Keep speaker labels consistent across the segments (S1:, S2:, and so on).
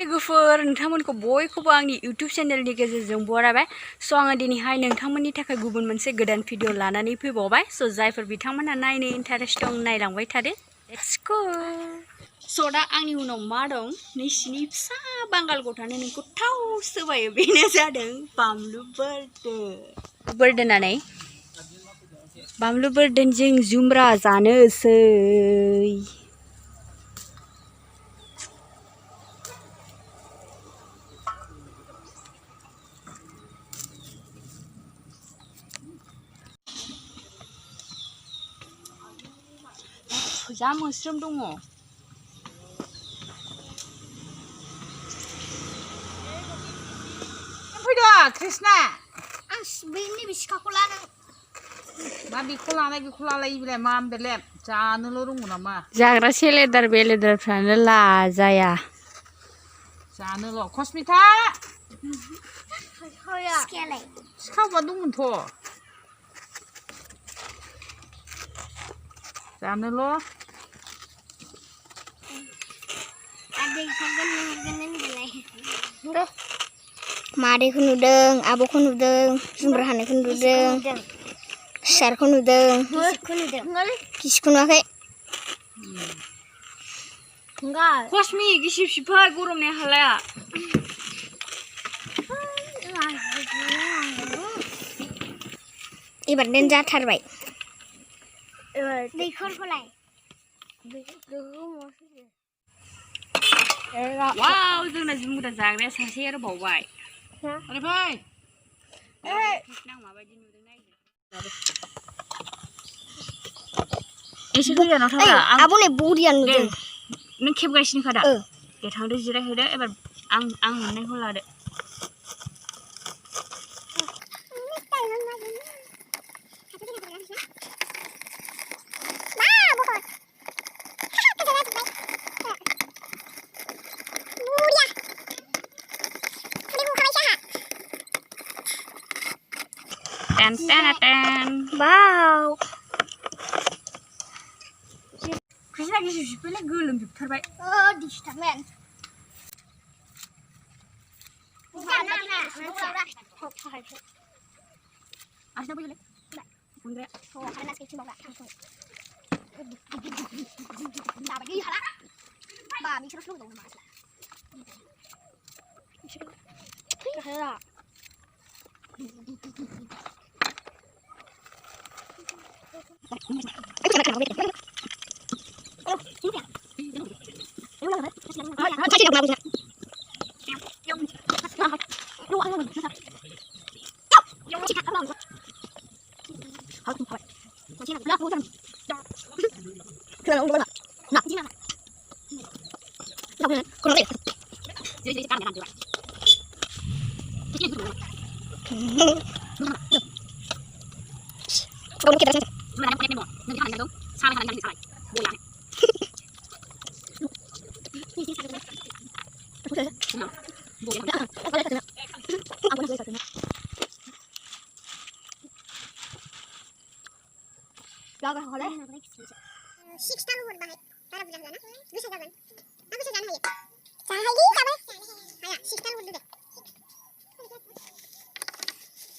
S1: लोगोफोर नोंथांमोनखौ बयखौबो आंनि इउटिउब चेनेलनि गेजेरजों बरायबाय स' आङो दिनैहाय नोंथांमोननि थाखाय गुबुन मोनसे गोदान भिडिअ लानानै फैबावबाय स' जायफोर बिथांमोनहा नायनो इन्टारेस्ट दं नायलांबाय थादो लेट्स गो स' दा आंनि उनाव मा दं नैसिनि फिसा बांगाल गथ'आनो नोंखौ थाव सोबायो बेनो जादों बानलु बोरदोनानै बानलु बोरदोनजों जुमब्रा जानोसै जा मोस्रोम दङ
S2: फैदो कृष्णा
S3: आं बैनि बिसिखाखौ लानो
S2: मा बेखौ लानाय बेखौ लालाय बिलाय मा बेले जानोल' रोंगौ नामा
S1: जाग्रा सेलेदार बेलेदारफ्रानो लाजाया
S2: जानोल' कस्मिता
S3: सिखायालाय
S2: सिखावबा दंमोनथ' जानोल'
S3: मादैखौ नुदों आब'खौ नुदों जुमब्रा हानायखौ नुदों सियारखौ नुदों गिसिबखौ नुवाखै
S1: कस्मि गिसिब सिबफै गरमनि हाला
S3: एबार देन जाथारबाय दैखरखौलाय
S1: वाव जोंना जुमब्रा जाग्राया सासे आरो बावबाय
S2: ओरै फै
S1: नां माबायदि नुदों नायदो एसे गोजानाव थांला
S3: आब' नै बरिया नुदों
S1: नों खेबगासिनोखा दा दे थांदो जिरायहैदो एबार आं मोननायखौ लादो Ten ten ten.
S3: Wow.
S1: Krisna gisib sibnya gelem jubtarbaय.
S3: Distamen.
S1: Asna boleh? Enggak.
S3: Oh, karena sekecil banget. Dah bagi halak. Bah, mi terus lu dong mas. Halak.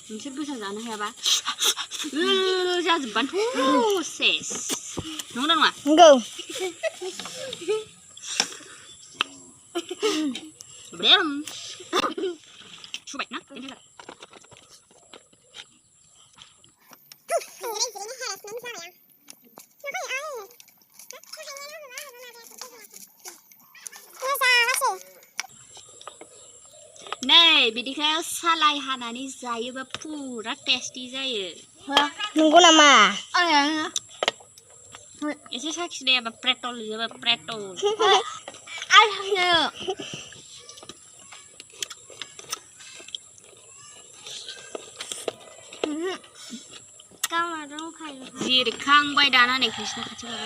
S1: Ngisir bisa जानो हायाबा जाजोबबानोथ' सेस नंगौ नङा
S3: नंगौ
S1: बेम सुबाय ना नै बिदिखौ सालाय हानानै जायोबा पुरा टेस्टी जायो
S3: नंगौ नामा
S1: एसे साखिनायाबा प्रेटल जोबा प्रेटल जिरखांबाय दाना नै कृष्णा खाथियाव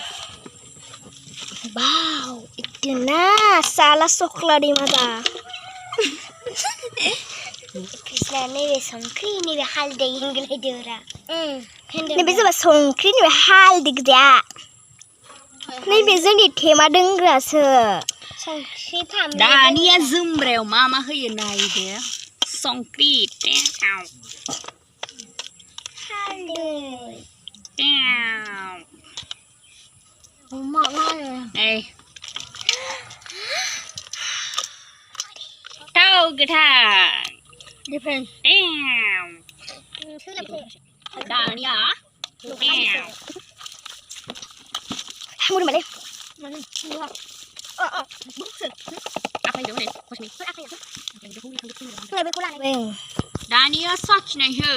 S3: Wow, itu nah salah coklat mata. Krisna ini songkri ini halde inggris dora. Ini bisa songkri ini halde gede. Ini bisa di tema dengar se. संख्रि फानलु
S1: दानिया जोमब्रायाव मा मा होयो नायदो संख्रि टेव
S3: हालदै
S1: टेव
S3: मा
S1: ए थाव गोथां
S3: डिफरेंट
S1: टेव दानिया टेव
S3: मुर माले
S1: दानिया साखिनाय हो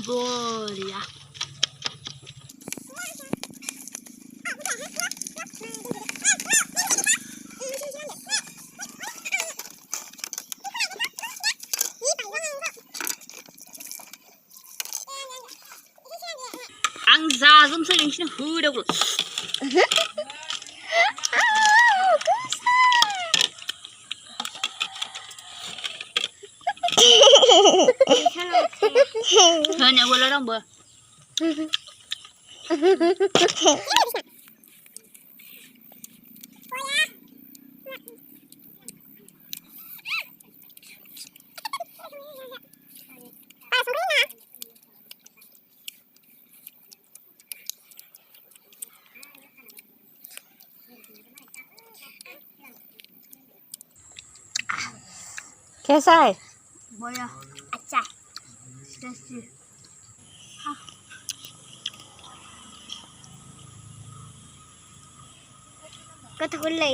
S1: बरिया आं जाजोबसै नोंसिनो होदावल' होनांगौल' दंबो
S2: कैसा है
S1: बरिया
S3: अच्छा
S1: tasty
S3: कथगुल्लै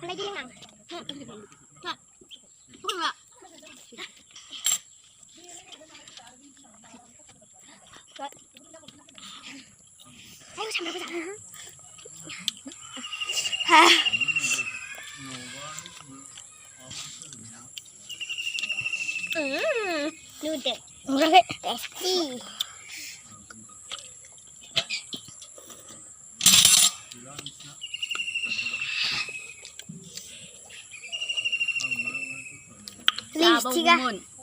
S3: lagi lengang ayo sambil besar noodle tasty
S1: Sabaw
S3: Tiga.
S1: bumun